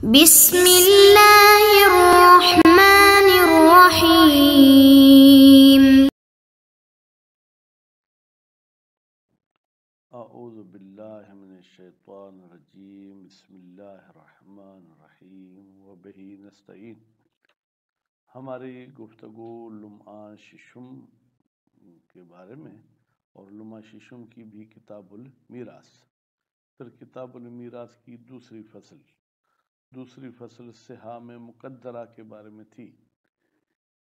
بسم اللہ الرحمن الرحیم۔ اعوذ باللہ من الشیطان الرجیم، بسم اللہ الرحمن الرحیم، وبہ نستعین۔ ہماری گفتگو لمعہ ششم کے بارے میں، اور لمعہ ششم کی بھی کتاب المیراث، پھر کتاب المیراث کی دوسری فصل سہام مقدرہ کے بارے میں تھی،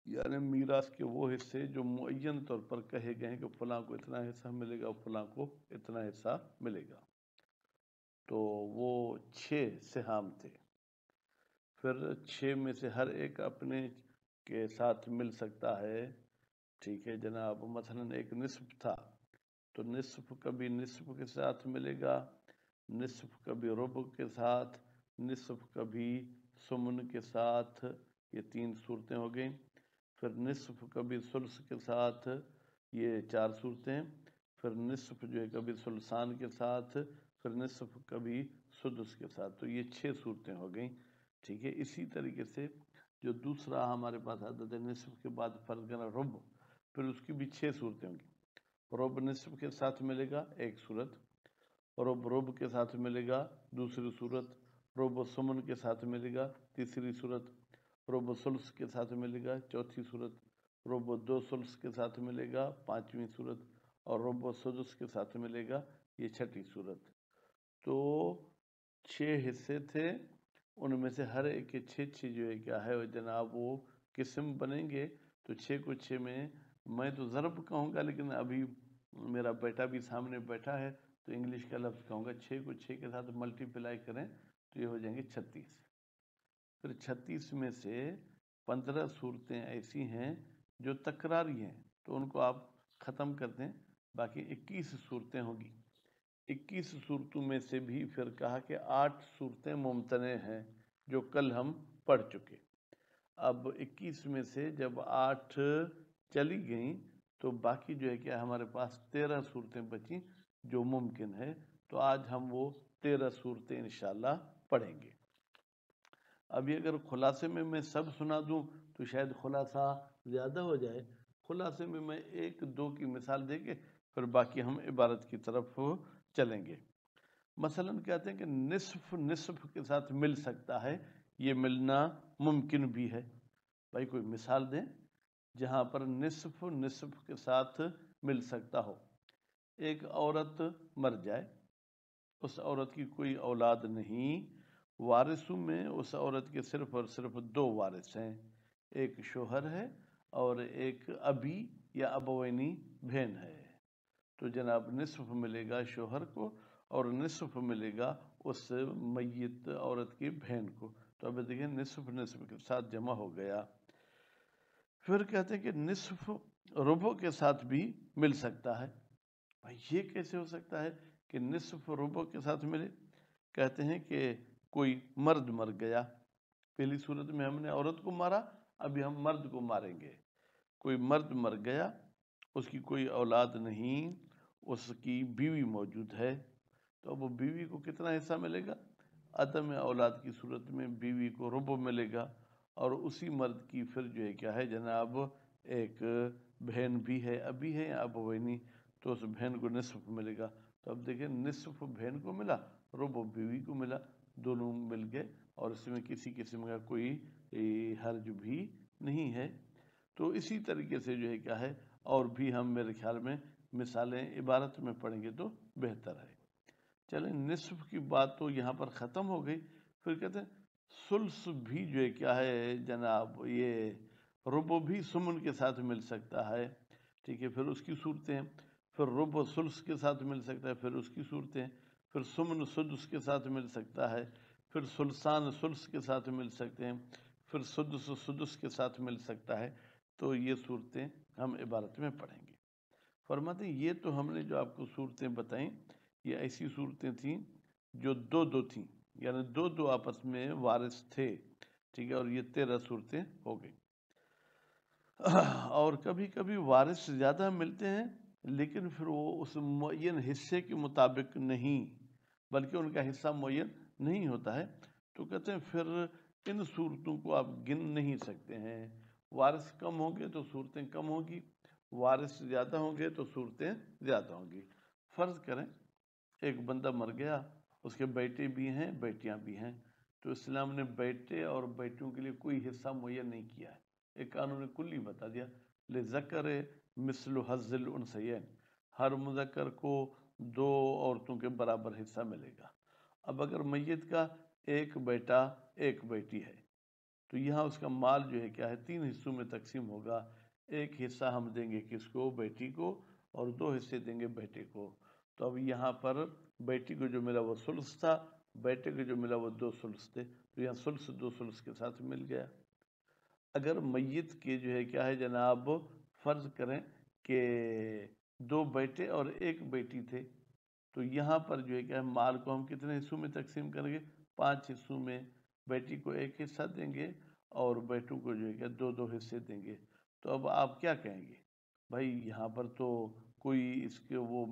یعنی میراث کے وہ حصے جو معین طور پر کہے گئے ہیں کہ فلاں کو اتنا حصہ ملے گا، فلاں کو اتنا حصہ ملے گا۔ تو وہ 6 سہام تھے، پھر 6 میں سے ہر ایک اپنے کے ساتھ مل سکتا ہے، ٹھیک ہے جناب۔ مثلا ایک نصف تھا تو نصف کبھی نصف کے ساتھ ملے گا، نصف کبھی ربع کے ساتھ، نصف کبھی ثمن کے ساتھ، یہ 3 صورتیں ہو گئیں۔ پھر نصف کبھی ثلث کے ساتھ، یہ 4 صورتیں۔ پھر نصف جو ہے کبھی ثلثان کے ساتھ، پھر نصف کبھی سدس کے ساتھ، تو یہ 6 صورتیں ہو گئیں، ٹھیک ہے۔ اسی طریقے سے جو دوسرا ہمارے پاس عدد نصف کے بعد فرض کرنا ربع، پھر اس کی بھی 6 صورتیں ہوں گی۔ ربع نصف کے ساتھ ملے گا ایک صورت، ربع کے ساتھ ملے گا دوسری صورت، ربع ثمن کے ساتھ ملے گا تیسری صورت، ربع ثلث کے ساتھ ملے گا چوتھی صورت، ربع 2 ثلث کے ساتھ ملے گا 5ویں صورت، اور ربع سدس کے ساتھ ملے گا یہ 6ٹھی صورت۔ تو 6 حصے تھے، ان میں سے ہر ایک کے 6 جو ہے کیا ہے جناب وہ قسم بنیں گے۔ تو 6 کو 6 میں تو ضرب کہوں گا، لیکن ابھی میرا بیٹا بھی سامنے بیٹھا ہے تو انگلش کا لفظ کہوں گا۔ 6 کو 6 کے ساتھ ملٹی پلائی کریں تو یہ ہو جائیں گے 36۔ پھر 36 میں سے 15 صورتیں ایسی ہیں جو تکراری ہیں، تو ان کو آپ ختم کر دیں، باقی 21 صورتیں ہوں گی۔ 21 صورتوں میں سے بھی پھر کہا کہ 8 صورتیں ممتنع ہیں جو کل ہم پڑھ چکے۔ اب 21 میں سے جب 8 چلی گئیں تو باقی جو ہے کہ ہمارے پاس 13 صورتیں بچیں جو ممکن ہے، تو آج ہم وہ 13 صورتیں انشاءاللہ پڑھیں گے۔ ابھی اگر خلاصے میں سب سنا دوں تو شاید خلاصہ زیادہ ہو جائے، خلاصے میں 1-2 کی مثال دے کے پھر باقی ہم عبارت کی طرف چلیں گے۔ مثلا کہتے ہیں کہ نصف کے ساتھ مل سکتا ہے، یہ ملنا ممکن بھی ہے۔ بھائی کوئی مثال دیں جہاں پر نصف کے ساتھ مل سکتا ہو۔ ایک عورت مر جائے، اس عورت کی کوئی اولاد نہیں، وارثوں میں اس عورت کے صرف اور صرف 2 وارث ہیں، ایک شوہر ہے اور ایک ابی یا ابوینی بہن ہے۔ تو جناب نصف ملے گا شوہر کو اور نصف ملے گا اس میت عورت کی بہن کو۔ تو اب دیکھیں نصف کے ساتھ جمع ہو گیا۔ پھر کہتے ہیں کہ نصف ربع کے ساتھ بھی مل سکتا ہے۔ بھائی یہ کیسے ہو سکتا ہے کہ نصف ربع کے ساتھ ملے؟ کہتے ہیں کہ کوئی مرد مر گیا، پہلی صورت میں ہم نے عورت کو مارا، ابھی ہم مرد کو ماریں گے۔ کوئی مرد مر گیا، اس کی کوئی اولاد نہیں، اس کی بیوی موجود ہے، تو اب بیوی کو کتنا حصہ ملے گا؟ عدم اولاد کی صورت میں بیوی کو ربع ملے گا، اور اسی مرد کی پھر جو ہے کیا ہے جناب ایک بہن بھی ہے، ابی ہے یا ابوینی، تو اس بہن کو نصف ملے گا۔ تو اب دیکھیں نصف بہن کو ملا، ربع بیوی کو ملا، دونوں مل گئے، اور اس میں کسی قسم کا کوئی حرج بھی نہیں ہے۔ تو اسی طریقے سے جو ہے کیا ہے اور بھی ہم میرے خیال میں مثالیں عبارت میں پڑھیں گے تو بہتر ہے۔ چلیں نصف کی بات تو یہاں پر ختم ہو گئی۔ پھر کہتے ہیں ثلث بھی جو ہے کیا ہے جناب یہ ربع بھی ثمن کے ساتھ مل سکتا ہے، ٹھیک ہے۔ پھر اس کی صورتیں، پھر ربع ثلث کے ساتھ مل سکتا ہے، پھر اس کی صورتیں، پھر ثمن سدس کے ساتھ مل سکتا ہے، پھر ثلثان ثلث کے ساتھ مل سکتے ہیں، پھر سدس کے ساتھ مل سکتا ہے۔ تو یہ صورتیں ہم عبارت میں پڑھیں گے۔ فرماتے ہیں یہ تو ہم نے جو آپ کو صورتیں بتائیں یہ ایسی صورتیں تھیں جو 2 تھیں، یعنی 2 آپس میں وارث تھے، ٹھیک ہے، اور یہ 13 صورتیں ہو گئی۔ اور کبھی کبھی وارث زیادہ ملتے ہیں لیکن پھر وہ اس معین حصے کے مطابق نہیں، بلکہ ان کا حصہ معین نہیں ہوتا ہے۔ تو کہتے ہیں پھر ان صورتوں کو آپ گن نہیں سکتے ہیں، وارث کم ہوں گے تو صورتیں کم ہوں گی، وارث زیادہ ہوں گے تو صورتیں زیادہ ہوں گی۔ فرض کریں ایک بندہ مر گیا، اس کے بیٹے بھی ہیں بیٹیاں بھی ہیں، تو اسلام نے بیٹے اور بیٹیوں کے لیے کوئی حصہ معین نہیں کیا ہے، ایک قانون کلی بتا دیا، لذکر مثل حظ الانثیین، ہر مذکر کو دو عورتوں کے برابر حصہ ملے گا۔ اب اگر میت کا ایک بیٹا ایک بیٹی ہے تو یہاں اس کا مال جو ہے کیا ہے، 3 حصوں میں تقسیم ہوگا، ایک حصہ ہم دیں گے کس کو، بیٹی کو، اور 2 حصے دیں گے بیٹے کو۔ تو اب یہاں پر بیٹی کو جو ملا وہ ثلث تھا، بیٹے کو جو ملا وہ 2 ثلث تھے، تو یہاں ثلث 2 ثلث کے ساتھ مل گیا۔ اگر میت کے جو ہے کیا ہے جناب، فرض کریں کہ 2 بیٹے اور 1 بیٹی تھے، تو یہاں پر جو ہے کیا ہے مال کو ہم کتنے حصوں میں تقسیم کریں گے، 5 حصوں میں، بیٹی کو 1 حصہ دیں گے اور بیٹوں کو جو ہے کیا 2 حصے دیں گے۔ تو اب آپ کیا کہیں گے، بھائی یہاں پر تو کوئی اس کے وہ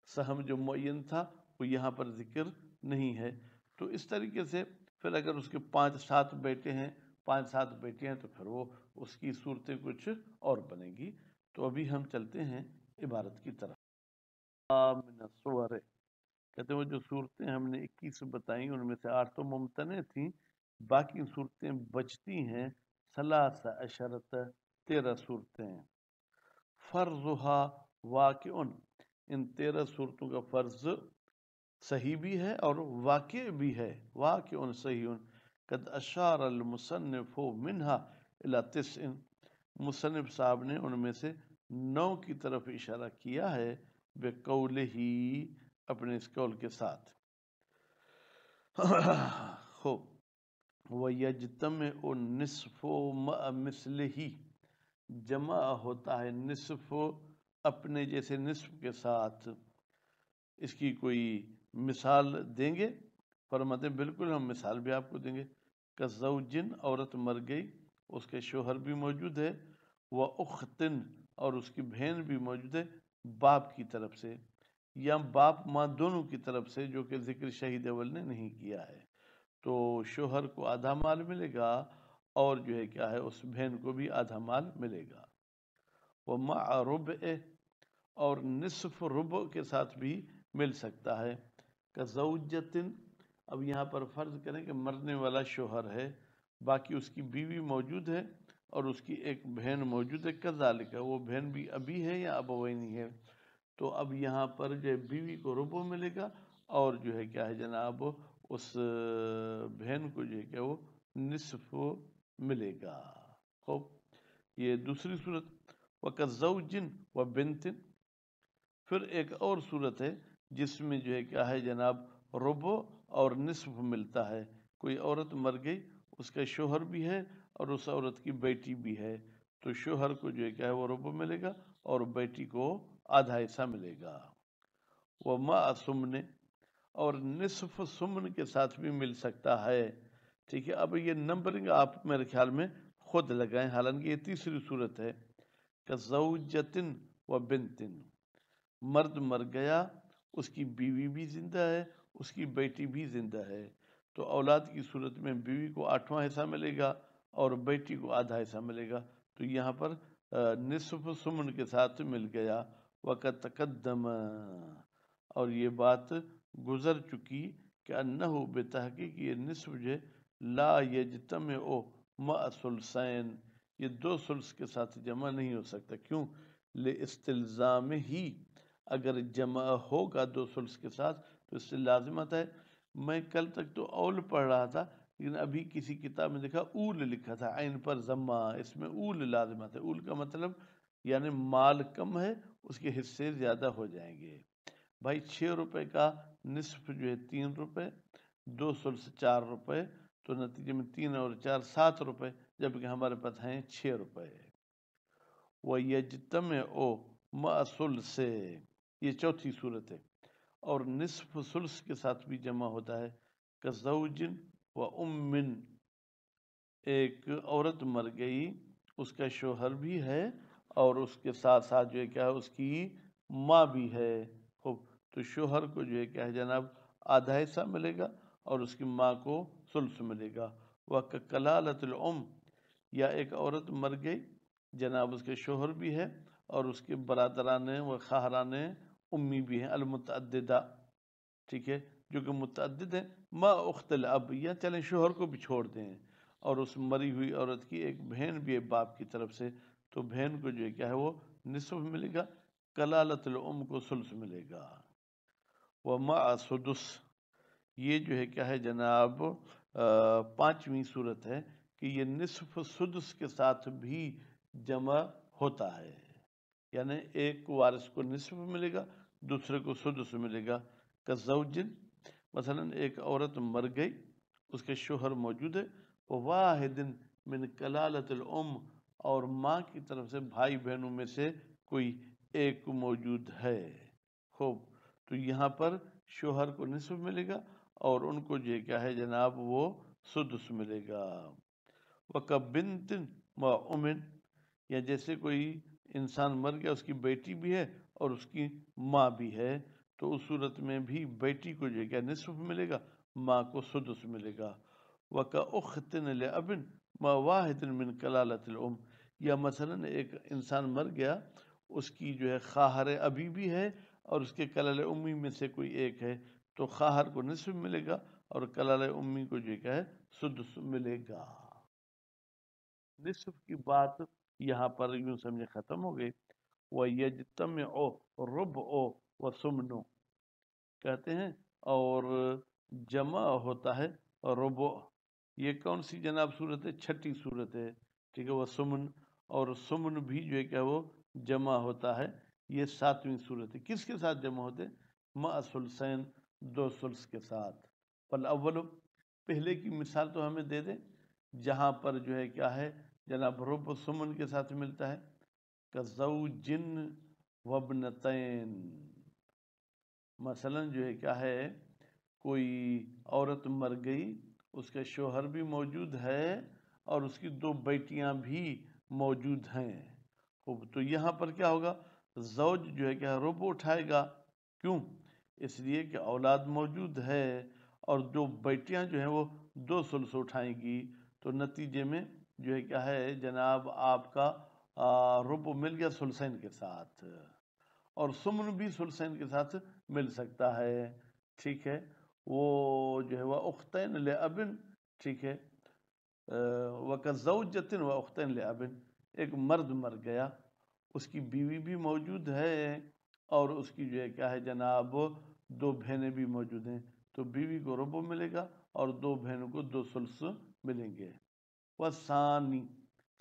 سہم جو معین تھا وہ یہاں پر ذکر نہیں ہے۔ تو اس طریقے سے پھر اگر اس کے 5-7 بیٹے ہیں 5-7 بیٹیاں ہیں تو پھر وہ اس کی صورتیں کچھ اور بنے گی۔ تو ابھی ہم چلتے ہیں عبارت کی طرف۔ من الصور، کہتے ہیں وہ جو صورتیں ہم نے 21 بتائیں ان میں سے 8 تو ممتنع تھیں، باقی صورتیں بچتی ہیں 13 صورتیں۔ فرضھا واقع، ان 13 صورتوں کا فرض صحیح بھی ہے اور واقع بھی ہے، واقع صحیح۔ قد اشار المصنف منها الى 9، مصنف صاحب نے ان میں سے 9 کی طرف اشارہ کیا ہے، بقولہ، اپنے اس قول کے ساتھ۔ خوب، وَيَجْتَمِعُ النِّصْفُ مَعَ مِثْلِهِ، جمع ہوتا ہے نصف اپنے جیسے نصف کے ساتھ۔ اس کی کوئی مثال دیں گے، فرماتے ہیں بالکل ہم مثال بھی آپ کو دیں گے۔ کَزَوْجٍ، عورت مر گئی، اس کے شوہر بھی موجود ہے، وَأُخْتٍ، اور اس کی بہن بھی موجود ہے باپ کی طرف سے، یا باپ ماں دونوں کی طرف سے، جو کہ ذکر شہید اول نے نہیں کیا ہے۔ تو شوہر کو آدھا مال ملے گا اور جو ہے کیا ہے اس بہن کو بھی آدھا مال ملے گا۔ وَمَعَ رُبْعِ، اور نصف ربع کے ساتھ بھی مل سکتا ہے۔ کَزَوْجَةٍ، اب یہاں پر فرض کریں کہ مرنے والا شوہر ہے، باقی اس کی بیوی موجود ہے اور اس کی ایک بہن موجود ہے، کذالک، وہ بہن بھی ابی ہے یا ابوینی ہے، تو اب یہاں پر جو ہے بیوی کو ربع ملے گا اور جو ہے کیا ہے جناب اس بہن کو جو ہے کہ وہ نصف ملے گا۔ خوب، یہ دوسری صورت۔ وَكَزَوْجٍ وَبِنْتٍ، پھر ایک اور صورت ہے جس میں جو ہے کیا ہے جناب ربع اور نصف ملتا ہے۔ کوئی عورت مر گئی، اس کا شوہر بھی ہے اور اس عورت کی بیٹی بھی ہے، تو شوہر کو جو ہے کیا ہے وہ ربع ملے گا اور بیٹی کو آدھا حصہ ملے گا۔ وَمَعَ ثُمْنٍ، اور نصف ثمن کے ساتھ بھی مل سکتا ہے۔ ٹھیک ہے، اب یہ نمبرنگ آپ میرے خیال میں خود لگائیں، حالانکہ یہ تیسری صورت ہے۔ کَزَوْجَةٍ وَبِنْتٍ، مرد مر گیا، اس کی بیوی بھی زندہ ہے، اس کی بیٹی بھی زندہ ہے، تو اولاد کی صورت میں بیوی کو 8واں حصہ ملے گا اور بیٹی کو آدھا حصہ ملے گا، تو یہاں پر نصف ثمن کے ساتھ مل گیا۔ وَقَدْ تَقَدَّمَ، اور یہ بات گزر چکی کہ انہو، بتحقیق یہ نصف جو ہے لا یجتمع مع ثلثین، یہ 2 ثلث کے ساتھ جمع نہیں ہو سکتا۔ کیوں؟ لاستلزام ہی، اگر جمع ہوگا 2 ثلث کے ساتھ تو اس سے لازمت ہے۔ میں کل تک تو اول پڑھ رہا تھا، لیکن ابھی کسی کتاب میں دیکھا اول لکھا تھا، عین پر ضمہ، اس میں اول لازمت ہے۔ اول کا مطلب یعنی مال کم ہے، اس کے حصے زیادہ ہو جائیں گے۔ بھائی 6 روپے کا نصف جو ہے 3 روپے، 2 ثلث 4 روپے، تو نتیجے میں 3 اور 4 7 روپے، جبکہ ہمارے پاس ہیں 6 روپے۔ وَيَجْتَمِعُ مَعَ ثُلْثٍ، یہ چوتھی صورت ہے، اور نصف ثلث کے ساتھ بھی جمع ہوتا ہے۔ کَزَوْجٍ وَأُمٍّ، ایک عورت مر گئی، اس کا شوہر بھی ہے اور اس کے ساتھ ساتھ جو ہے کیا ہے اس کی ماں بھی ہے۔ خوب، تو شوہر کو جو ہے کیا ہے جناب آدھا حصہ ملے گا اور اس کی ماں کو سلس ملے گا۔ وَكَكَلَالَةِ الْأُمِّ، یا ایک عورت مر گئی جناب اس کے شوہر بھی ہے اور اس کے برادران و خواہران امی بھی ہیں، المتعددہ، ٹھیک ہے، جو کہ متعدد ہیں، ما اخت الاب، یا چلیں شوہر کو بھی چھوڑ دیں، اور اس مری ہوئی عورت کی ایک بہن بھی ہے باپ کی طرف سے، تو بہن کو جو ہے کیا ہے وہ نصف ملے گا، کلالت الام کو ثلث ملے گا۔ ومع سدس، یہ جو ہے کیا ہے جناب پانچویں صورت ہے کہ یہ نصف سدس کے ساتھ بھی جمع ہوتا ہے، یعنی ایک وارث کو نصف ملے گا، دوسرے کو سدس ملے گا۔ کزوجن، مثلا ایک عورت مر گئی، اس کے شوہر موجود ہے، واحد من کلالت الام، اور ماں کی طرف سے بھائی بہنوں میں سے کوئی ایک موجود ہے، خوب، تو یہاں پر شوہر کو نصف ملے گا اور ان کو جو کیا ہے جناب وہ سدس ملے گا۔ وَكَبِنْتٍ وَأُمٍ، یا جیسے کوئی انسان مر گیا، اس کی بیٹی بھی ہے اور اس کی ماں بھی ہے، تو اس صورت میں بھی بیٹی کو جو کیا نصف ملے گا، ماں کو سدس ملے گا۔ وَكَأُخْتٍ لِأَبٍ وَوَاحِدٍ مِّن كَلَالَةِ الْأُمِّ، یا مثلا ایک انسان مر گیا، اس کی جو ہے خواہر ابی بھی ہے اور اس کے کلالہ امی میں سے کوئی ایک ہے، تو خواہر کو نصف ملے گا اور کلالہ امی کو جو کیا ہے سدس ملے گا۔ نصف کی بات یہاں پر یوں سمجھے ختم ہو گئی۔ وَيَجْتَمِعُ رُبْعُ وَثُمْنُ، کہتے ہیں اور جمع ہوتا ہے ربع، یہ کون سی جناب صورت ہے؟ چھٹی صورت ہے، ٹھیک ہے۔ وہ سمن، اور سمن بھی جو ہے کہ وہ جمع ہوتا ہے، یہ ساتویں صورت ہے۔ کس کے ساتھ جمع ہوتے؟ مع ثلثین، دو ثلث کے ساتھ۔ فالاول، پہلے کی مثال تو ہمیں دے دیں جہاں پر جو ہے کیا ہے جناب ربع سمن کے ساتھ ملتا ہے۔ کزوجن وابنتین، مثلا جو ہے کیا ہے کوئی عورت مر گئی، اس کے شوہر بھی موجود ہے اور اس کی دو بیٹیاں بھی موجود ہیں، تو یہاں پر کیا ہوگا، زوج جو ہے کیا ربع اٹھائے گا، کیوں؟ اس لیے کہ اولاد موجود ہے، اور جو بیٹیاں جو ہیں وہ دو ثلث اٹھائیں گی، تو نتیجے میں جو ہے کیا ہے جناب آپ کا ربع مل گیا ثلثین کے ساتھ، اور سمن بھی ثلثین کے ساتھ مل سکتا ہے، ٹھیک ہے۔ وہ جو ہے وہ اختین لابن، ٹھیک ہے۔ وَكَزَوْجَةٍ وَأُخْتَيْنِ لِأَبٍ، ایک مرد مر گیا، اس کی بیوی بھی موجود ہے اور اس کی جو ہے کیا ہے جناب دو بہنیں بھی موجود ہیں، تو بیوی کو ربع ملے گا اور دو بہنوں کو دو ثلث ملیں گے۔ وَثَانِي،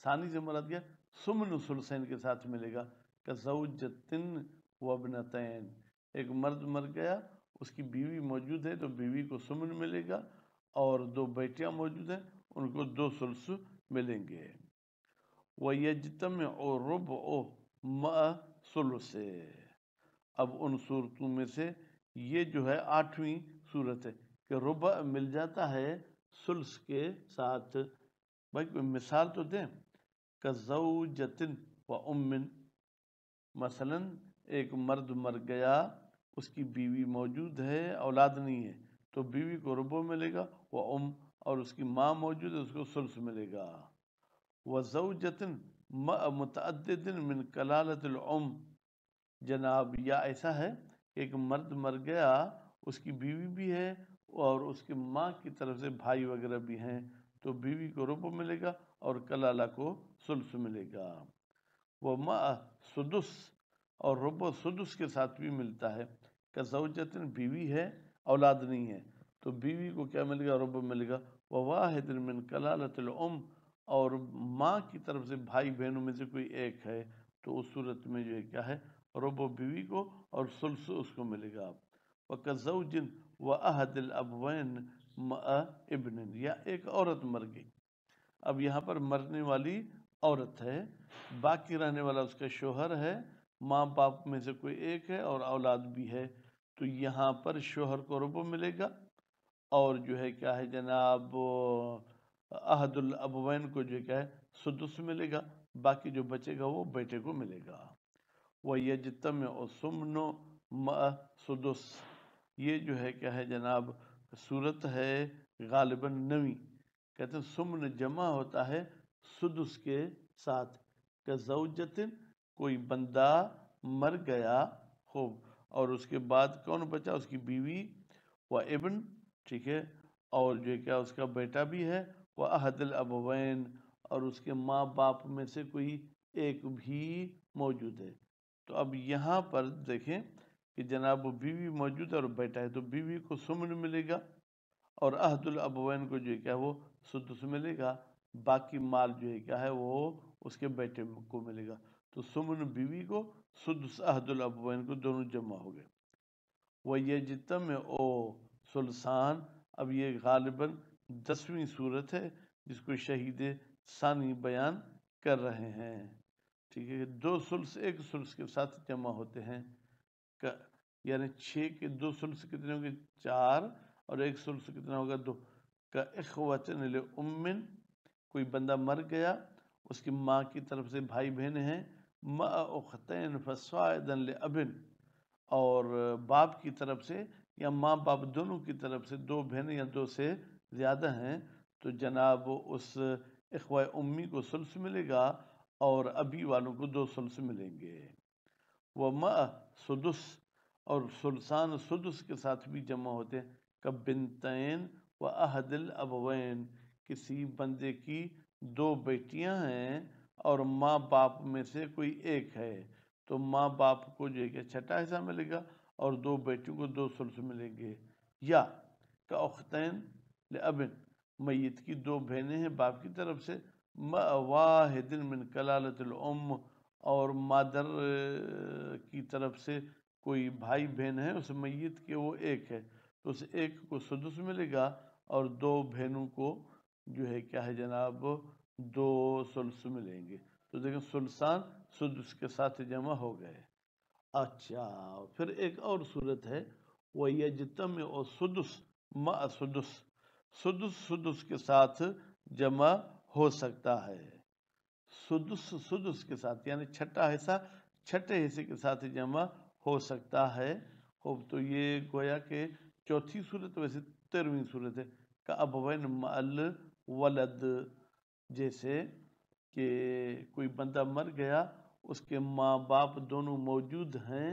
ثانی سے مراد کیا؟ سمن ثلثین کے ساتھ ملے گا۔ کَزَوْجَةٍ وَابْنَتَيْن، ایک مرد مر گیا، اس کی بیوی موجود ہے تو بیوی کو سمن ملے گا اور دو بیٹیاں موجود ہیں ان کو دو ثلث ملیں گے۔ وَيَجْتَمِعُ رُبْعُ مَعَ ثُلُثِ، اب ان صورتوں میں سے یہ جو ہے آٹھویں صورت ہے کہ ربع مل جاتا ہے ثلث کے ساتھ۔ بھائی کوئی مثال تو دیں۔ کَزَوْجَةٍ وَأُمٍّ، مثلا ایک مرد مر گیا، اس کی بیوی موجود ہے، اولاد نہیں ہے، تو بیوی کو ربع ملے گا، وہ اور اس کی ماں موجود ہے، اس کو ثلث ملے گا۔ وَزَوْجَةٍ مَعَ مُتَعَدِّدٍ مِّن کَلَالَةِ الْأُمِّ، جناب یا ایسا ہے کہ ایک مرد مر گیا، اس کی بیوی بھی ہے اور اس کی ماں کی طرف سے بھائی وغیرہ بھی ہیں، تو بیوی کو ربع ملے گا اور کلالہ کو ثلث ملے گا۔ وَمَعَ سُدُس، اور ربع سدس کے ساتھ بھی ملتا ہے۔ کزوجتن، بیوی ہے اولاد نہیں ہے، تو بیوی کو کیا ملے گا؟ ربع ملے گا۔ وواحد من کلالۃ الام، اور ماں کی طرف سے بھائی بہنوں میں سے کوئی ایک ہے، تو اس صورت میں جو ہے کیا ہے ربع بیوی کو اور ثلث اس کو ملے گا۔ وکزوج واحد الابوین مع ابن، یا ایک عورت مر گئی، اب یہاں پر مرنے والی عورت ہے، باقی رہنے والا اس کا شوہر ہے، ماں باپ میں سے کوئی ایک ہے اور اولاد بھی ہے، تو یہاں پر شوہر کو ربع ملے گا اور جو ہے کیا ہے جناب احد الابوین کو جو کیا ہے سدس ملے گا، باقی جو بچے گا وہ بیٹے کو ملے گا۔ وَيَجْتَمِعُ ثُمْنُ مَعَ سُدُس، یہ جو ہے کیا ہے جناب صورت ہے غالباً 9۔ کہتے ہیں سمن جمع ہوتا ہے سدس کے ساتھ، کہ زوجتن کوئی بندہ مر گیا خوب، اور اس کے بعد کون بچا؟ اس کی بیوی، و ابن، ٹھیک ہے، اور جو کیا اس کا بیٹا بھی ہے، وہ احد الابوین، اور اس کے ماں باپ میں سے کوئی ایک بھی موجود ہے۔ تو اب یہاں پر دیکھیں کہ جناب بیوی موجود ہے اور بیٹا ہے، تو بیوی کو سمن ملے گا اور احد الابوین کو جو ہے کیا وہ سدس ملے گا، باقی مال جو ہے کیا ہے وہ اس کے بیٹے کو ملے گا۔ تو سمن بیوی کو، سدس احد الابوین کو، دونوں جمع ہو گئے۔ وَيَجْتَمِعُ ثُلُثَانِ، اب یہ غالباً 10ویں صورت ہے جس کو شہید ثانی بیان کر رہے ہیں، ٹھیک ہے۔ 2 ثلث ایک ثلث کے ساتھ جمع ہوتے ہیں، یعنی 6 کے 2 ثلث کتنے ہوں گے؟ 4، اور ایک ثلث کتنا ہوگا؟ 2۔ كَإِخْوَةٍ لِأُمٍّ، کوئی بندہ مر گیا، اس کی ماں کی طرف سے بھائی بہن ہیں، مَعَ أُخْتَيْنِ فَصَاعِدًا لِأَبٍ، اور باپ کی طرف سے یا ماں باپ دونوں کی طرف سے 2 بہنیں یا 2 سے زیادہ ہیں، تو جناب اس اخوہ امی کو ثلث ملے گا اور ابی والوں کو 2 ثلث ملیں گے۔ وَمَعَ سُدُس، اور ثلثان سدس کے ساتھ بھی جمع ہوتے ہیں، کبنتین و احد الابوین، کسی بندے کی 2 بیٹیاں ہیں اور ماں باپ میں سے کوئی ایک ہے، تو ماں باپ کو جو ہے کہ چھٹا حصہ ملے گا اور 2 بیٹیوں کو 2 ثلث ملیں گے۔ یا کاختین لابن، میت کی 2 بہنیں ہیں باپ کی طرف سے، مع واحد من کلالۃ الام، اور مادر کی طرف سے کوئی بھائی بہن ہے اس میت کے، وہ ایک ہے، تو اس ایک کو سدس ملے گا اور 2 بہنوں کو جو ہے کیا ہے جناب 2 ثلث ملیں گے۔ تو دیکھیں ثلثان سدس کے ساتھ جمع ہو گئے۔ اچھا، پھر ایک اور صورت ہے، وَيَجْتَمِعُ سُدُس مَعَ سُدُس، سدس سدس کے ساتھ جمع ہو سکتا ہے، سدس سدس کے ساتھ، یعنی چھٹا حصہ چھٹے حصے کے ساتھ جمع ہو سکتا ہے۔ خوب، تو یہ گویا کہ چوتھی صورت، ویسے 13ویں صورت ہے، کَأَبَوَيْنِ مَعَ الْوَلَدِ، جیسے کہ کوئی بندہ مر گیا، اس کے ماں باپ دونوں موجود ہیں،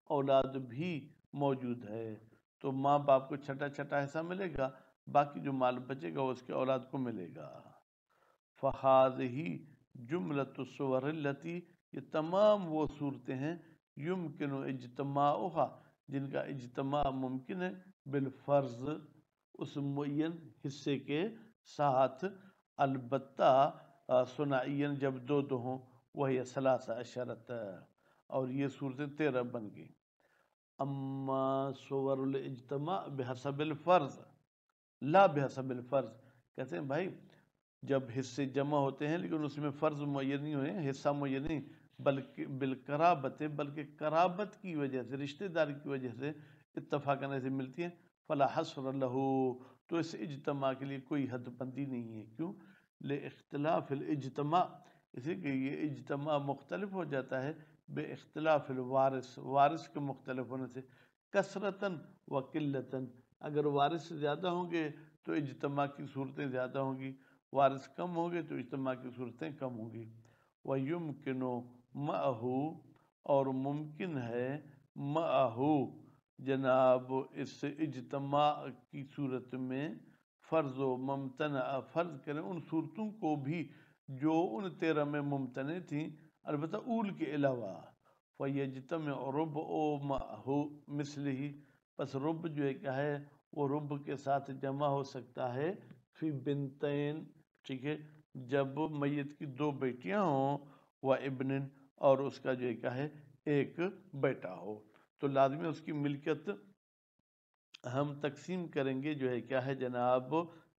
اولاد بھی موجود ہے، تو ماں باپ کو چھٹا چھٹا حصہ ملے گا، باقی جو مال بچے گا وہ اس کے اولاد کو ملے گا۔ فَهَذِهِ جُمْلَةُ الصُّوَرِ الَّتِي، یہ تمام وہ صورتیں ہیں يُمْكِنُ اجتماعها، جن کا اجتماع ممکن ہے، بالفرض، اس معین حصے کے ساتھ، البتہ ثنائیاً، جب 2 2 ہوں، وہی 13، اور یہ صورتیں 13 بن گئی۔ اما صور الاجتماع بحسب الفرض لا بحسب الفرض، کہتے ہیں بھائی جب حصے جمع ہوتے ہیں لیکن اس میں فرض معین نہیں ہوئے، حصہ معین نہیں، بلکہ بالقرابت، بلکہ قرابت کی وجہ سے، رشتہ داری کی وجہ سے اتفاقاً ایسے ملتی ہیں، فلا حصر لہ، تو اس اجتماع کے لیے کوئی حد بندی نہیں ہے۔ کیوں؟ لاختلاف الاجتماع، اسی کہ یہ اجتماع مختلف ہو جاتا ہے بے اختلاف الوارث، وارث کے مختلف ہونے سے، کثرتاً و قلتاً، اگر وارث زیادہ ہوں گے تو اجتماع کی صورتیں زیادہ ہوں گی، وارث کم ہوں گے تو اجتماع کی صورتیں کم ہوں گی۔ وَيُمْكِنُ مَعَهُ، اور ممکن ہے مَعَهُ، جناب اس اجتماع کی صورت میں، فرض و ممتنع، فرض کریں ان صورتوں کو بھی جو ان 13 میں ممتنع تھیں، البتہ اول کے علاوہ، فَيَجْتَمِعُ رُبْعُ مَعَهُ مِثْلِهِ، پس رب جو ہے کیا ہے وہ رب کے ساتھ جمع ہو سکتا ہے، فی بنتین، ٹھیک ہے، جب میت کی 2 بیٹیاں ہوں، و ابن، اور اس کا جو ہے کیا ہے ایک بیٹا ہو، تو لازمی اس کی ملکیت ہم تقسیم کریں گے جو ہے کیا ہے جناب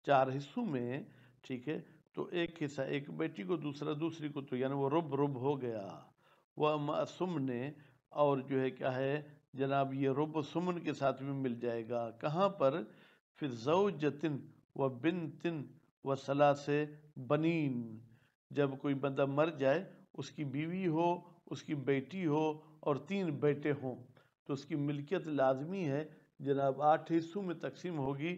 4 حصوں میں، ٹھیک ہے، تو ایک حصہ ایک بیٹی کو، دوسرا دوسری کو، تو یعنی وہ رب رب ہو گیا۔ وہ سمن، اور جو ہے کیا ہے جناب یہ رب سمن کے ساتھ بھی مل جائے گا، کہاں پر؟ پھر زوجتن و بنتن و ثلاث بنین، جب کوئی بندہ مر جائے، اس کی بیوی ہو، اس کی بیٹی ہو اور 3 بیٹے ہوں، تو اس کی ملکیت لازمی ہے جناب 8 حصوں میں تقسیم ہوگی،